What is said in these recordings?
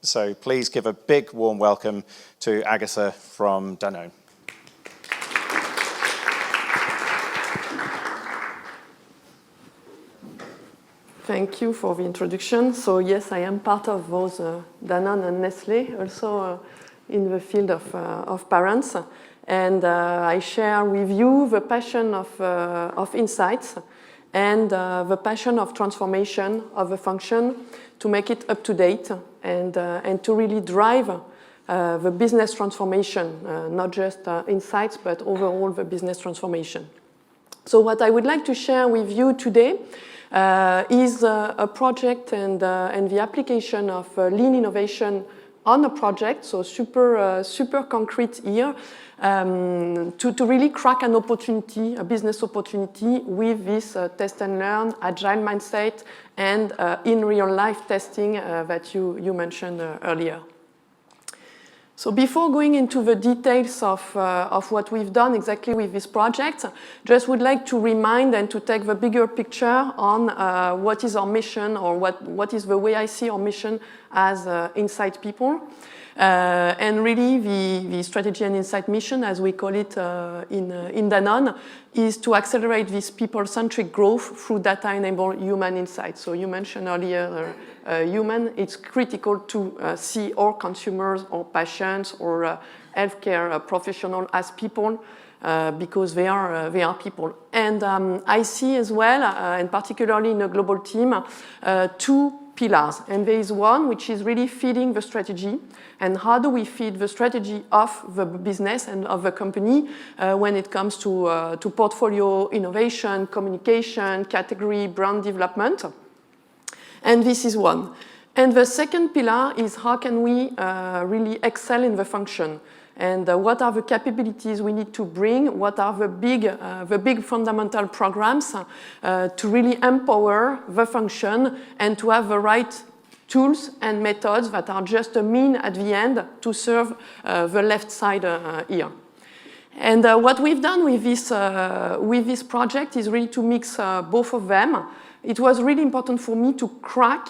So please give a big warm welcome to Agatha from Dano. Thank you for the introduction. So yes, I am part of both Danone and Nestlé, also in the field of parents. And I share with you the passion of insights and the passion of transformation of the function to make it up to date and to really drive the business transformation, not just insights, but overall the business transformation. So what I would like to share with you today is a project and the application of lean innovation on a project, so super concrete here, to really crack an opportunity, a business opportunity with this test and learn, agile mindset, and in real life testing that you mentioned earlier. So before going into the details of what we've done exactly with this project, just would like to remind and to take the bigger picture on what is our mission, or what is the way I see our mission as Insight people. And really the strategy and insight mission, as we call it in Danone, is to accelerate this people-centric growth through data-enabled human insights. So you mentioned earlier human, it's critical to see all consumers or patients or healthcare professionals as people because they are people. And I see as well, and particularly in a global team, two pillars. And there is one which is really feeding the strategy. And how do we feed the strategy of the business and of the company when it comes to portfolio innovation, communication, category, brand development? And this is one. And the second pillar is how can we really excel in the function? And what are the capabilities we need to bring? What are the big fundamental programs to really empower the function and to have the right tools and methods that are just a mean at the end to serve the left side here. And what we've done with this project is really to mix both of them. It was really important for me to crack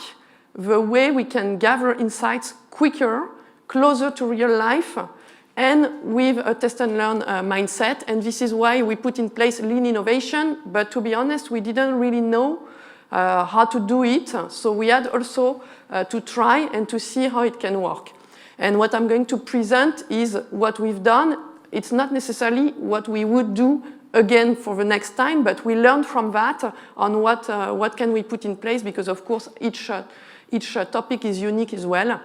the way we can gather insights quicker, closer to real life, and with a test and learn mindset. And this is why we put in place lean innovation. But to be honest, we didn't really know how to do it. So we had also to try and to see how it can work. And what I'm going to present is what we've done. It's not necessarily what we would do again for the next time, but we learned from that on what can we put in place, because of course each topic is unique as well.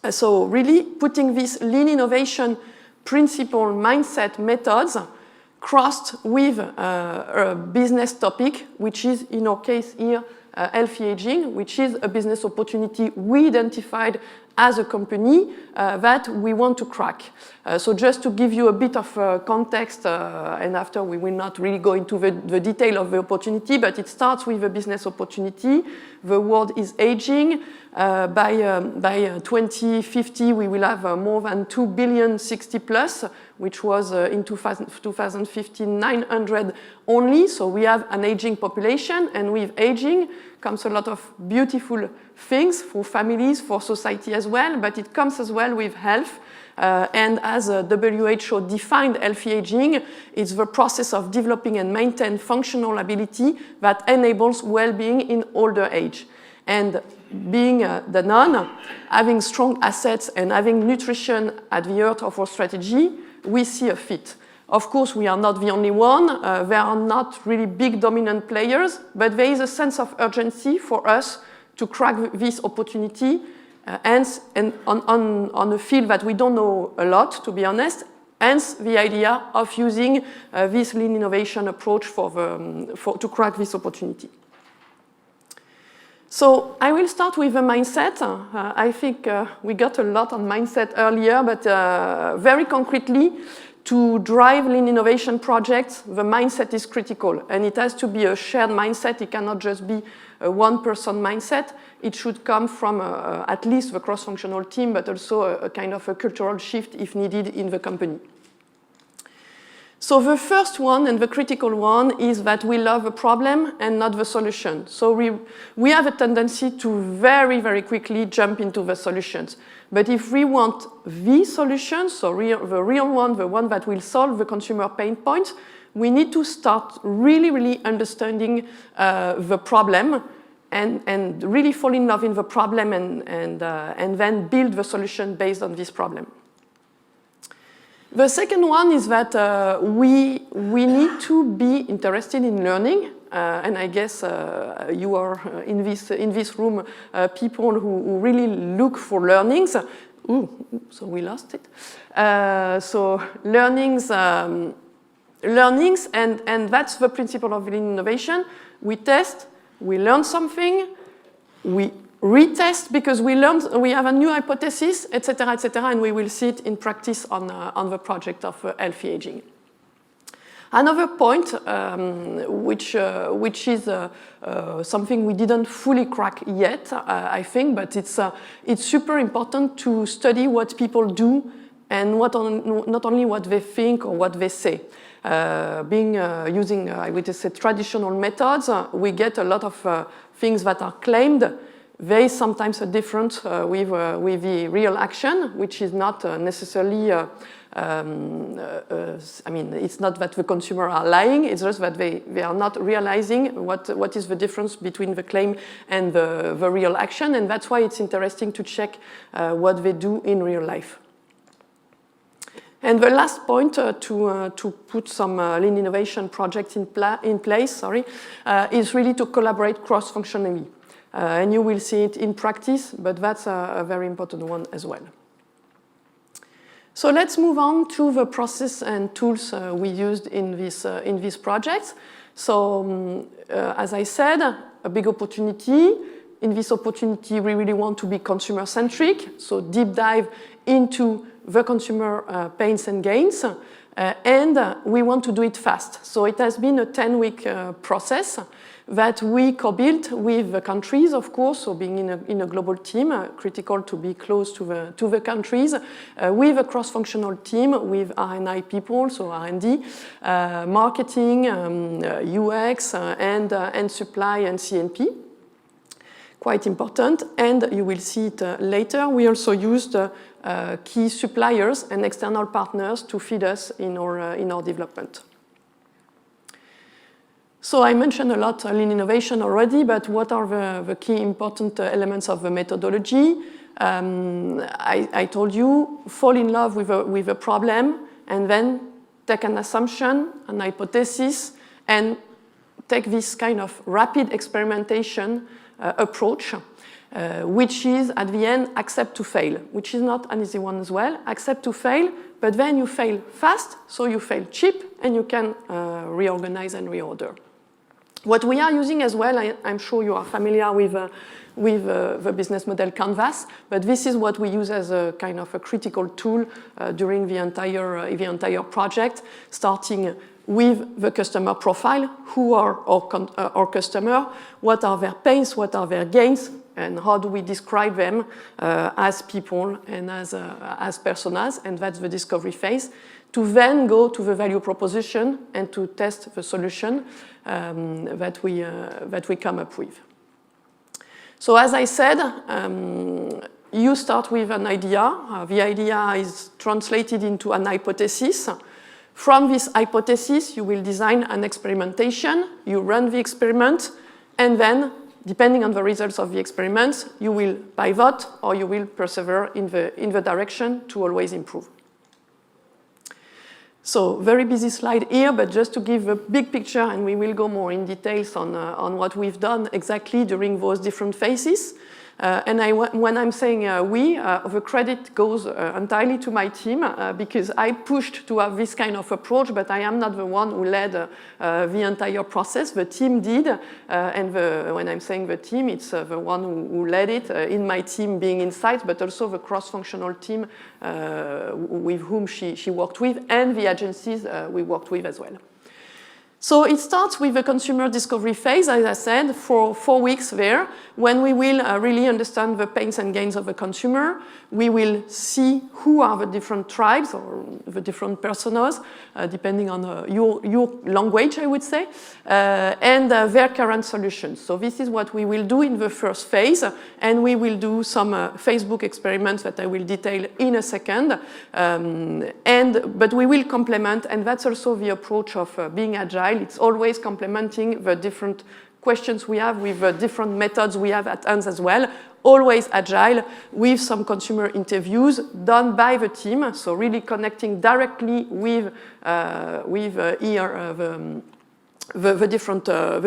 So really putting this lean innovation principle, mindset, methods crossed with a business topic, which is in our case here healthy aging, which is a business opportunity we identified as a company that we want to crack. So just to give you a bit of context, and after we will not really go into the detail of the opportunity, but it starts with a business opportunity. The world is aging. By 2050, we will have more than 2 billion 60 plus, which was in 2015, 900 only. So we have an aging population, and with aging comes a lot of beautiful things for families, for society as well, but it comes as well with health. And as WHO defined healthy aging, it's the process of developing and maintaining functional ability that enables well-being in older age. And being Danone, having strong assets and having nutrition at the heart of our strategy, we see a fit. Of course, we are not the only one. There are not really big dominant players, but there is a sense of urgency for us to crack this opportunity and on a field that we don't know a lot, to be honest. Hence the idea of using this lean innovation approach to crack this opportunity. So I will start with the mindset. I think we got a lot on mindset earlier, but very concretely, to drive lean innovation projects, the mindset is critical, and it has to be a shared mindset. It cannot just be a one-person mindset. It should come from at least the cross-functional team, but also a kind of a cultural shift if needed in the company. So the first one and the critical one is that we love a problem and not the solution. So we have a tendency to very, very quickly jump into the solutions. But if we want the solution, so the real one, the one that will solve the consumer pain point, we need to start really, really understanding the problem and really fall in love in the problem and then build the solution based on this problem. The second one is that we need to be interested in learning, and I guess you are in this room people who really look for learnings. Ooh, so we lost it. So learnings, and that's the principle of lean innovation. We test, we learn something, we retest because we have a new hypothesis, etc., and we will see it in practice on the project of healthy aging. Another point, which is something we didn't fully crack yet, I think, but it's super important to study what people do and not only what they think or what they say. Using, I would say, traditional methods, we get a lot of things that are claimed. There is sometimes a difference with the real action, which is not necessarily, I mean, it's not that the consumer are lying, it's just that they are not realizing what is the difference between the claim and the real action, and that's why it's interesting to check what they do in real life. And the last point to put some lean innovation projects in place, is really to collaborate cross-functionally. And you will see it in practice, but that's a very important one as well. So let's move on to the process and tools we used in this project. So as I said, a big opportunity. In this opportunity, we really want to be consumer-centric, so deep dive into the consumer pains and gains, and we want to do it fast. So it has been a 10-week process that we co-built with the countries, of course, so being in a global team, critical to be close to the countries, with a cross-functional team, with R&I people, so R&D, marketing, UX, and supply and CNP. Quite important, and you will see it later. We also used key suppliers and external partners to feed us in our development. So I mentioned a lot lean innovation already, but what are the key important elements of the methodology? I told you, fall in love with a problem, and then take an assumption, an hypothesis, and take this kind of rapid experimentation approach, which is, at the end, accept to fail, which is not an easy one as well. Accept to fail, but then you fail fast, so you fail cheap, and you can reorganize and reorder. What we are using as well, I'm sure you are familiar with the business model Canvas, but this is what we use as a kind of a critical tool during the entire project, starting with the customer profile. Who are our customer? What are their pains? What are their gains? And how do we describe them as people and as personas? And that's the discovery phase. To then go to the value proposition and to test the solution that we come up with. So as I said, you start with an idea. The idea is translated into an hypothesis. From this hypothesis, you will design an experimentation. You run the experiment, and then, depending on the results of the experiment, you will pivot or you will persevere in the direction to always improve. So very busy slide here, but just to give a big picture, and we will go more in details on what we've done exactly during those different phases. And when I'm saying we, the credit goes entirely to my team because I pushed to have this kind of approach, but I am not the one who led the entire process. The team did, and when I'm saying the team, it's the one who led it, in my team being inside, but also the cross-functional team with whom she worked with, and the agencies we worked with as well. So it starts with the consumer discovery phase, as I said, for 4 weeks there, when we will really understand the pains and gains of the consumer. We will see who are the different tribes or the different personas, depending on your language, I would say, and their current solutions. So this is what we will do in the first phase, and we will do some Facebook experiments that I will detail in a second. But we will complement, and that's also the approach of being agile. It's always complementing the different questions we have with the different methods we have at hand as well. Always agile with some consumer interviews done by the team. So really connecting directly with the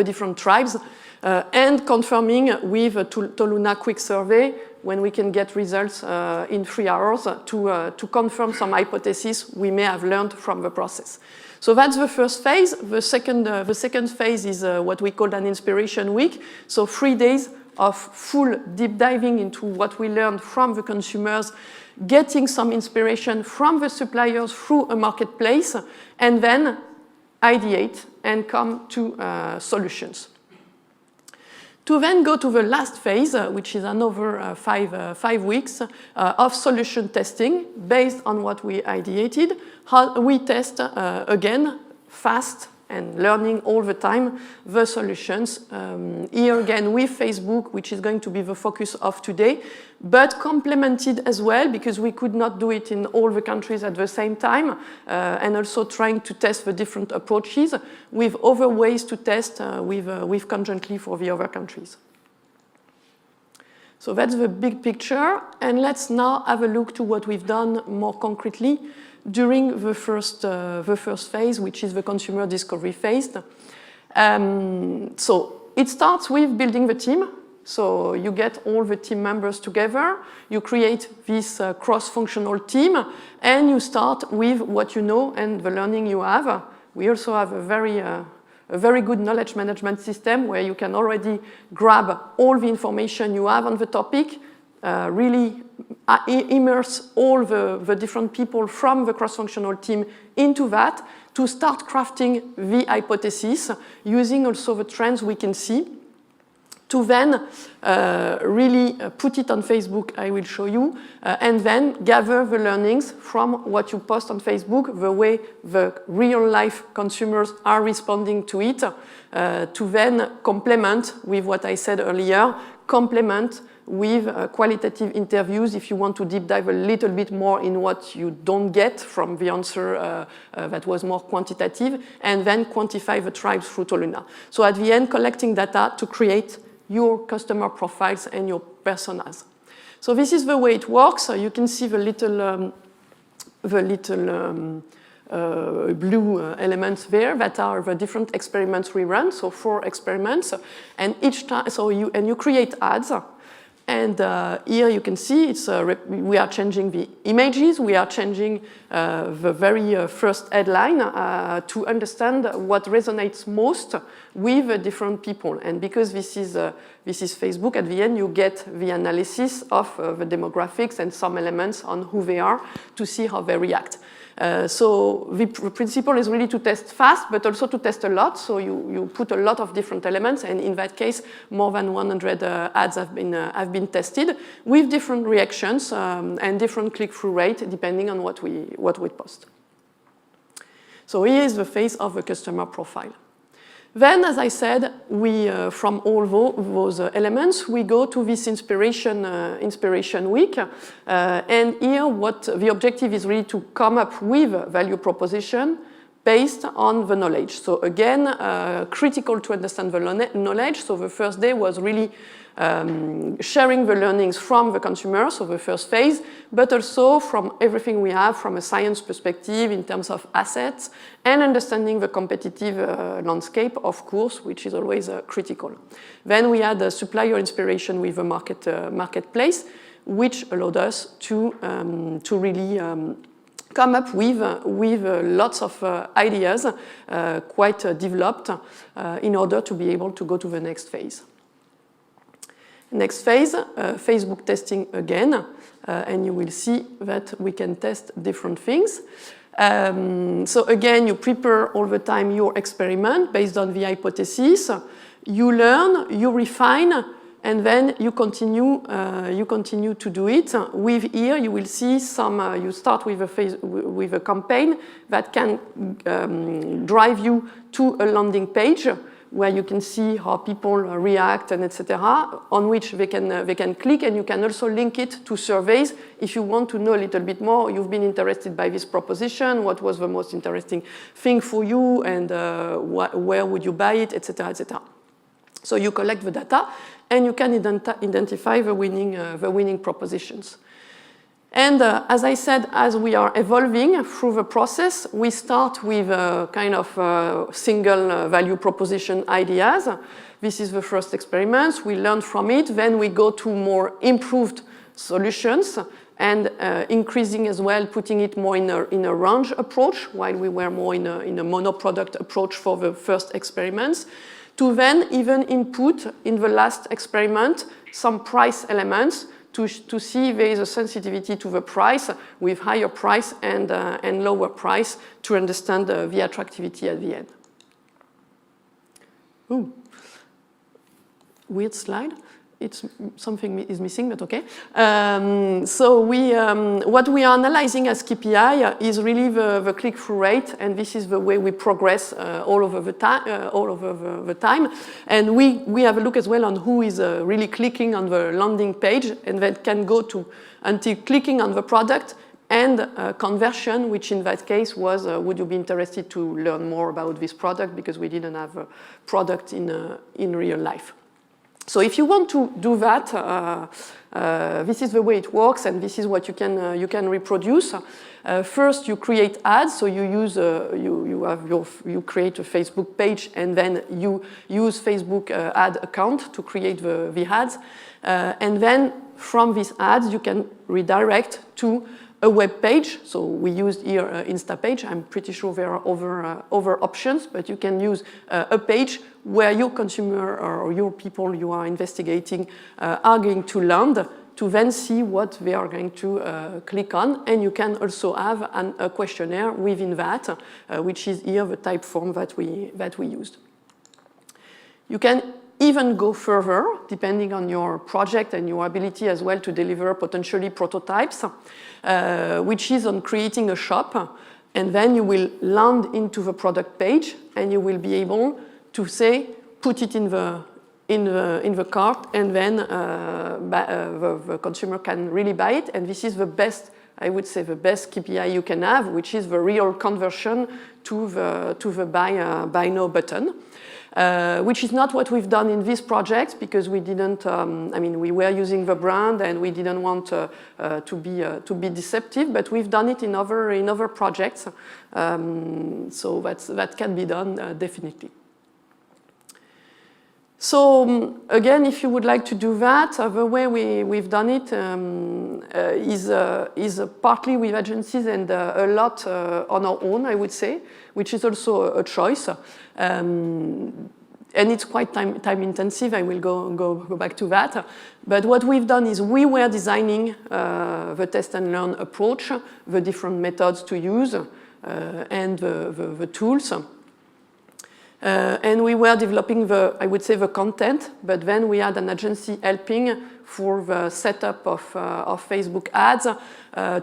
different tribes and confirming with a Toluna quick survey when we can get results in 3 hours to confirm some hypotheses we may have learned from the process. So that's the first phase. The second phase is what we call an inspiration week. So 3 days of full deep diving into what we learned from the consumers, getting some inspiration from the suppliers through a marketplace, and then ideate and come to solutions. To then go to the last phase, which is another 5 weeks of solution testing based on what we ideated. How we test, again, fast and learning all the time the solutions. Here again with Facebook, which is going to be the focus of today, but complemented as well because we could not do it in all the countries at the same time, and also trying to test the different approaches with other ways to test with conjointly for the other countries. So that's the big picture, and let's now have a look to what we've done more concretely during the first phase, which is the consumer discovery phase. So it starts with building the team. So you get all the team members together, you create this cross-functional team, and you start with what you know and the learning you have. We also have a very good knowledge management system where you can already grab all the information you have on the topic, really immerse all the different people from the cross-functional team into that to start crafting the hypothesis using also the trends we can see to then really put it on Facebook, I will show you, and then gather the learnings from what you post on Facebook, the way the real-life consumers are responding to it, to then complement with what I said earlier, complement with qualitative interviews if you want to deep dive a little bit more in what you don't get from the answer that was more quantitative, and then quantify the tribes through Toluna. So at the end, collecting data to create your customer profiles and your personas. So this is the way it works. You can see the little blue elements there that are the different experiments we run. So 4 experiments, and each time, you create ads. And here you can see we are changing the images, we are changing the very first headline to understand what resonates most with different people. And because this is Facebook, at the end you get the analysis of the demographics and some elements on who they are to see how they react. So the principle is really to test fast, but also to test a lot. So you put a lot of different elements, and in that case, more than 100 ads have been tested with different reactions and different click-through rate depending on what we post. So here is the phase of the customer profile. Then, as I said, we from all those elements, we go to this inspiration week. And here, what the objective is really to come up with a value proposition based on the knowledge. So again, critical to understand the knowledge. So the first day was really sharing the learnings from the consumer, so the first phase, but also from everything we have from a science perspective in terms of assets and understanding the competitive landscape, of course, which is always critical. Then we had a supplier inspiration with a marketplace, which allowed us to really come up with lots of ideas quite developed in order to be able to go to the next phase. Next phase, Facebook testing again, and you will see that we can test different things. So again, you prepare all the time your experiment based on the hypothesis. You learn, you refine, and then you continue to do it. With here, you will see some. You start with a campaign that can drive you to a landing page where you can see how people react and etc. On which they can click, and you can also link it to surveys if you want to know a little bit more. You've been interested by this proposition. What was the most interesting thing for you, and where would you buy it, etc. etc. So you collect the data, and you can identify the winning propositions. And as I said, as we are evolving through the process, we start with kind of single value proposition ideas. This is the first experiment. We learn from it. Then we go to more improved solutions and increasing as well, putting it more in a range approach, while we were more in a mono-product approach for the first experiments, to then even input in the last experiment some price elements to see if there is a sensitivity to the price with higher price and lower price to understand the attractivity at the end. Ooh. Weird slide. It's something is missing, but okay. So what we are analyzing as KPI is really the click-through rate, and this is the way we progress all over the time. And we have a look as well on who is really clicking on the landing page, and that can go to until clicking on the product and conversion, which in that case was, would you be interested to learn more about this product, because we didn't have a product in real life. So if you want to do that, this is the way it works, and this is what you can reproduce. First, you create ads. So you use you create a Facebook page, and then you use Facebook ad account to create the ads, and then from these ads you can redirect to a web page. So we used here Insta page. I'm pretty sure there are other options, but you can use a page where your consumer or your people you are investigating are going to land to then see what they are going to click on. And you can also have a questionnaire within that, which is here the type form that we used. You can even go further, depending on your project and your ability as well to deliver potentially prototypes, which is on creating a shop, and then you will land into the product page, and you will be able to say, put it in the cart, and then the consumer can really buy it. And this is the best, I would say, the best KPI you can have, which is the real conversion to the buy now button. Which is not what we've done in this project, because we didn't. I mean, we were using the brand, and we didn't want to be deceptive. But we've done it in other projects, so that can be done definitely. So again, if you would like to do that, the way we've done it is partly with agencies and a lot on our own, I would say, which is also a choice. And it's quite time intensive. I will go back to that. But what we've done is we were designing the test and learn approach, the different methods to use, and the tools. And we were developing I would say, the content, but then we had an agency helping for the setup of Facebook ads,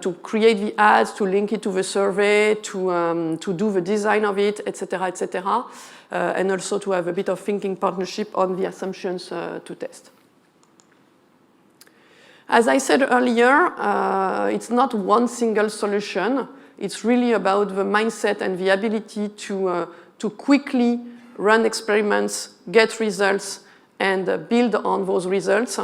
to create the ads, to link it to the survey, to do the design of it, etc., and also to have a bit of thinking partnership on the assumptions to test. As I said earlier, it's not one single solution. It's really about the mindset and the ability to quickly run experiments, get results, and build on those results.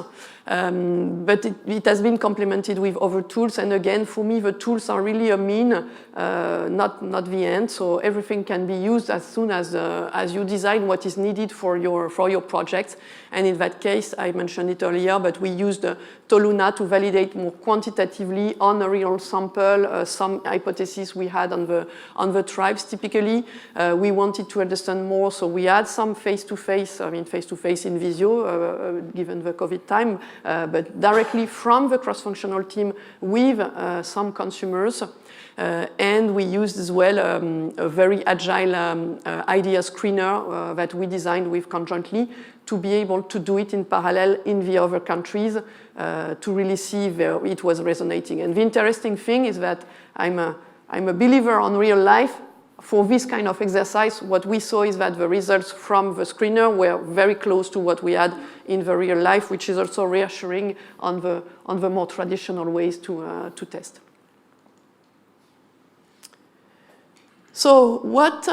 But it has been complemented with other tools. And again, for me, the tools are really a mean, not the end. So everything can be used as soon as you design what is needed for your project. And in that case, I mentioned it earlier, but we used Toluna to validate more quantitatively on a real sample some hypotheses we had on the tribes. Typically, we wanted to understand more, so we had some face-to-face in Visio, given the COVID time. but directly from the cross-functional team with some consumers. And we used as well a very agile idea screener that we designed with conjointly to be able to do it in parallel in the other countries to really see where it was resonating. And the interesting thing is that I'm a believer on real life. For this kind of exercise, what we saw is that the results from the screener were very close to what we had in the real life, which is also reassuring on the more traditional ways to test. So what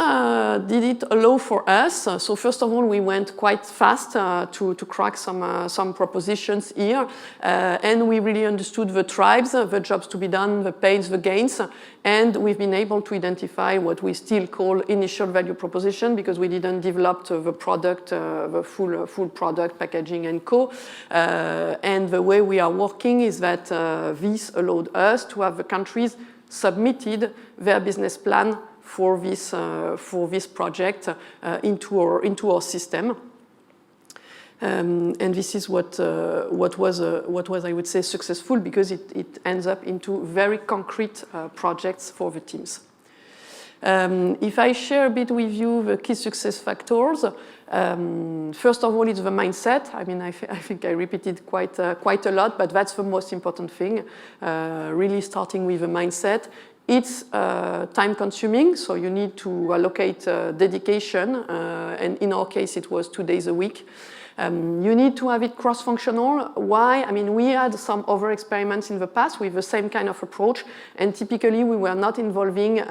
did it allow for us? So first of all, we went quite fast to crack some propositions here. And we really understood the tribes, the jobs to be done, the pains, the gains. And we've been able to identify what we still call initial value proposition because we didn't develop the product, the full product, packaging and co. And the way we are working is that this allowed us to have the countries submitted their business plan for this project into our system. And this is what was I would say successful because it ends up into very concrete projects for the teams. If I share a bit with you the key success factors, first of all, it's the mindset. I mean, I think I repeated quite a lot, but that's the most important thing. Really starting with the mindset. It's time consuming, so you need to allocate dedication, and in our case it was 2 days a week. You need to have it cross-functional. Why? I mean, we had some other experiments in the past with the same kind of approach, and typically we were not involving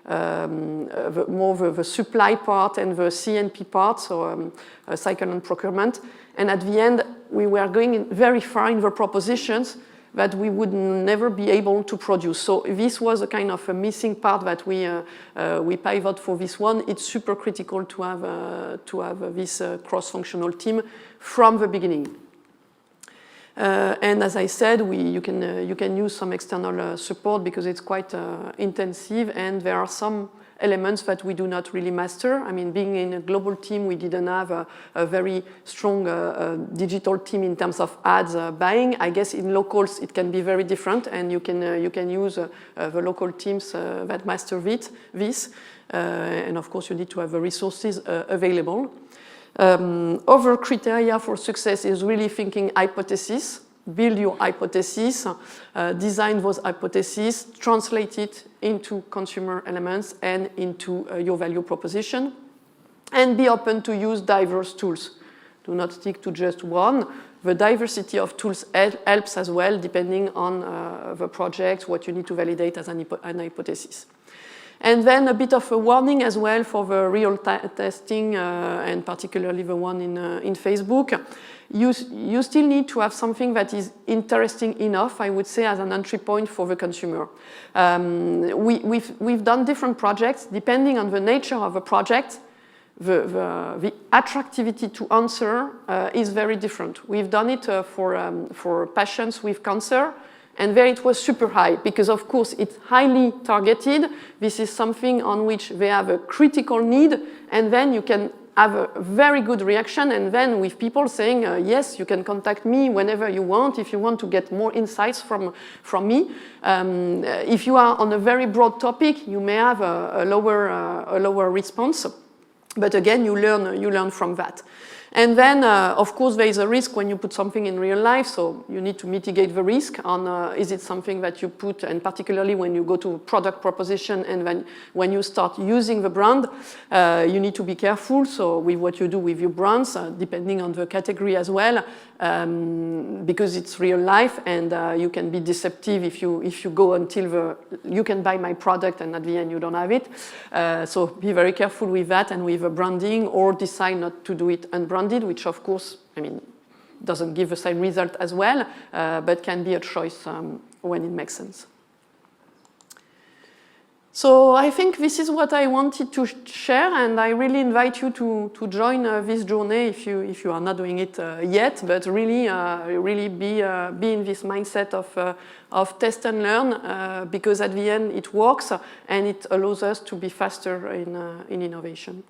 the supply part and the CNP part, so cycle and procurement. And at the end, we were going very far in the propositions that we would never be able to produce. So this was a kind of a missing part that we pivot for this one. It's super critical to have this cross-functional team from the beginning. And as I said, you can use some external support because it's quite intensive, and there are some elements that we do not really master. I mean, being in a global team, we didn't have a very strong digital team in terms of ads buying. I guess in locals it can be very different, and you can use the local teams that master this. And of course, you need to have the resources available. Other criteria for success is really thinking hypothesis. Build your hypothesis, design those hypotheses, translate it into consumer elements and into your value proposition, and be open to use diverse tools. Do not stick to just one. The diversity of tools helps as well, depending on the project, what you need to validate as an hypothesis. And then a bit of a warning as well for the real testing, and particularly the one in Facebook. You still need to have something that is interesting enough, I would say, as an entry point for the consumer. We've done different projects. Depending on the nature of a project, the attractivity to answer is very different. We've done it for patients with cancer, and there it was super high because, of course, it's highly targeted. This is something on which they have a critical need, and then you can have a very good reaction, and then with people saying, yes, you can contact me whenever you want if you want to get more insights from me. If you are on a very broad topic, you may have a lower response, but again, you learn from that. And then, of course, there is a risk when you put something in real life, so you need to mitigate the risk on is it something that you put, and particularly when you go to product proposition and when you start using the brand, you need to be careful. So with what you do with your brands, depending on the category as well, because it's real life, and you can be deceptive if you go until you can buy my product and at the end you don't have it. So be very careful with that and with the branding, or decide not to do it unbranded, which of course, I mean, doesn't give the same result as well, but can be a choice when it makes sense. So I think this is what I wanted to share, and I really invite you to join this journey if you are not doing it yet, but really be in this mindset of test and learn, because at the end it works and it allows us to be faster in innovation.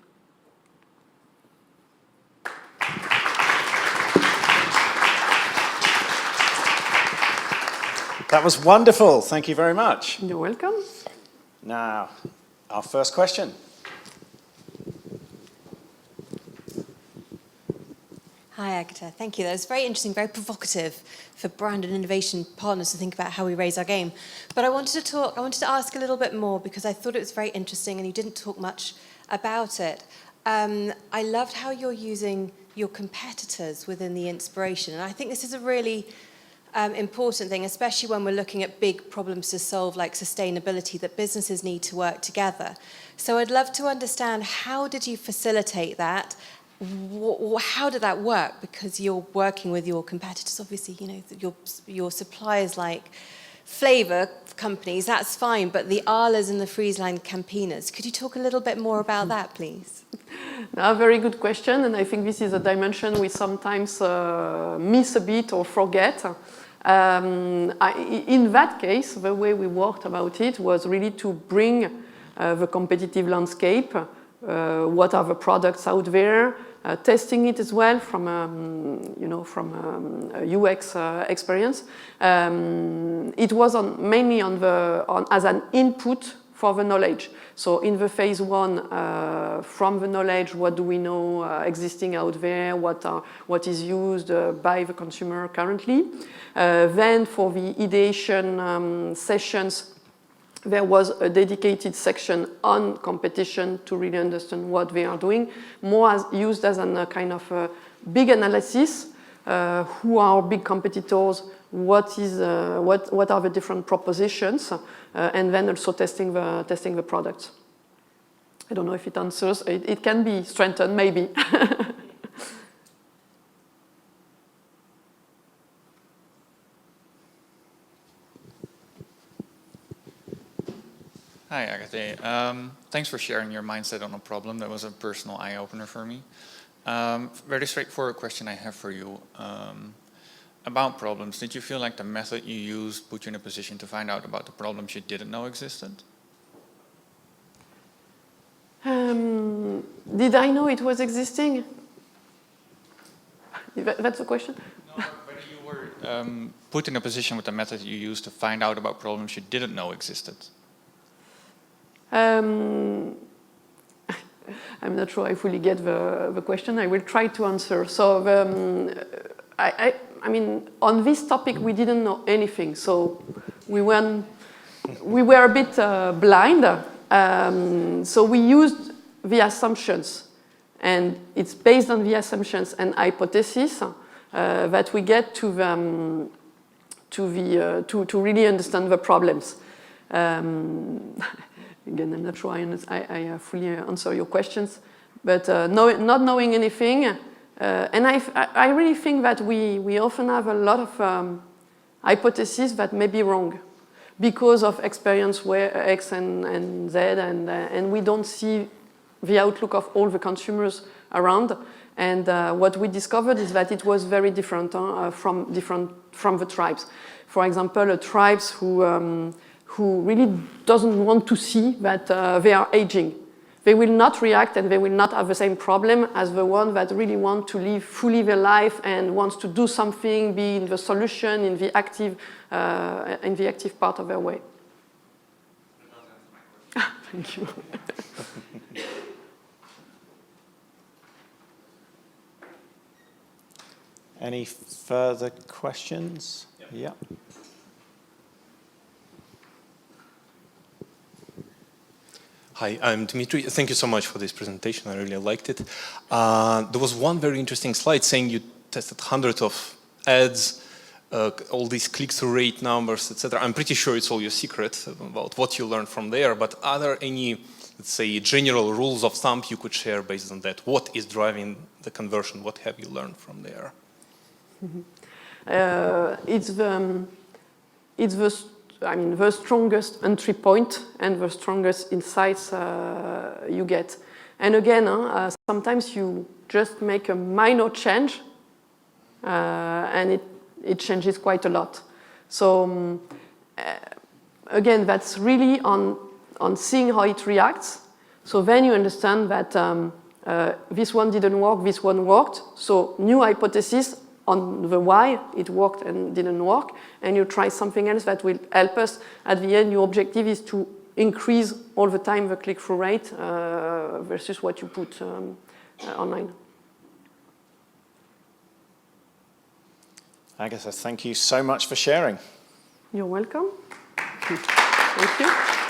That was wonderful. Thank you very much. You're welcome. Now, our first question. Hi, Agatha. Thank you. That was very interesting, very provocative for brand and innovation partners to think about how we raise our game. But I wanted to ask a little bit more because I thought it was very interesting and you didn't talk much about it. I loved how you're using your competitors within the inspiration. And I think this is a really important thing, especially when we're looking at big problems to solve like sustainability, that businesses need to work together. So I'd love to understand, how did you facilitate that? How did that work? Because you're working with your competitors, obviously, you know, your suppliers like flavor companies, that's fine, but the Arlas and the Friesland Campinas, could you talk a little bit more about that, please? A very good question, and I think this is a dimension we sometimes miss a bit or forget. In that case, the way we worked about it was really to bring the competitive landscape, what are the products out there, testing it as well from a UX experience. It was mainly as an input for the knowledge. So in the phase one, from the knowledge, what do we know existing out there, what is used by the consumer currently. Then for the ideation sessions, there was a dedicated section on competition to really understand what they are doing, more used as a kind of a big analysis. Who are big competitors? What are the different propositions? And then also testing the products. I don't know if it answers. It can be strengthened, maybe. Hi, Agatha. Thanks for sharing your mindset on a problem. That was a personal eye-opener for me. Very straightforward question I have for you. About problems, did you feel like the method you used put you in a position to find out about the problems you didn't know existed? Did I know it was existing? That's the question? No, whether you were put in a position with the method you used to find out about problems you didn't know existed. I'm not sure I fully get the question. I will try to answer. So I mean, on this topic, we didn't know anything. So we were a bit blind. So we used the assumptions. And it's based on the assumptions and hypotheses that we get to really understand the problems. Again, I'm not sure I fully answer your questions, but not knowing anything, and I really think that we often have a lot of hypotheses that may be wrong because of experience where X and Z, and we don't see the outlook of all the consumers around. And what we discovered is that it was very different from the tribes. For example, tribes who really doesn't want to see that they are aging. They will not react and they will not have the same problem as the one that really want to live fully their life and wants to do something, be in the solution, in the active part of their way. Thank you. Any further questions? Yeah. Hi, I'm Dmitry. Thank you so much for this presentation. I really liked it. There was one very interesting slide saying you tested hundreds of ads, all these click-through rate numbers, etc. I'm pretty sure it's all your secret about what you learned from there, but are there any, let's say, general rules of thumb you could share based on that? What is driving the conversion? What have you learned from there? It's the strongest entry point and the strongest insights you get. And again, sometimes you just make a minor change and it changes quite a lot. So again, that's really on seeing how it reacts. So then you understand that this one didn't work, this one worked. So new hypothesis, on the why it worked and didn't work, and you try something else that will help us. At the end, your objective is to increase all the time the click-through rate versus what you put online. Agatha, thank you so much for sharing. You're welcome. Thank you.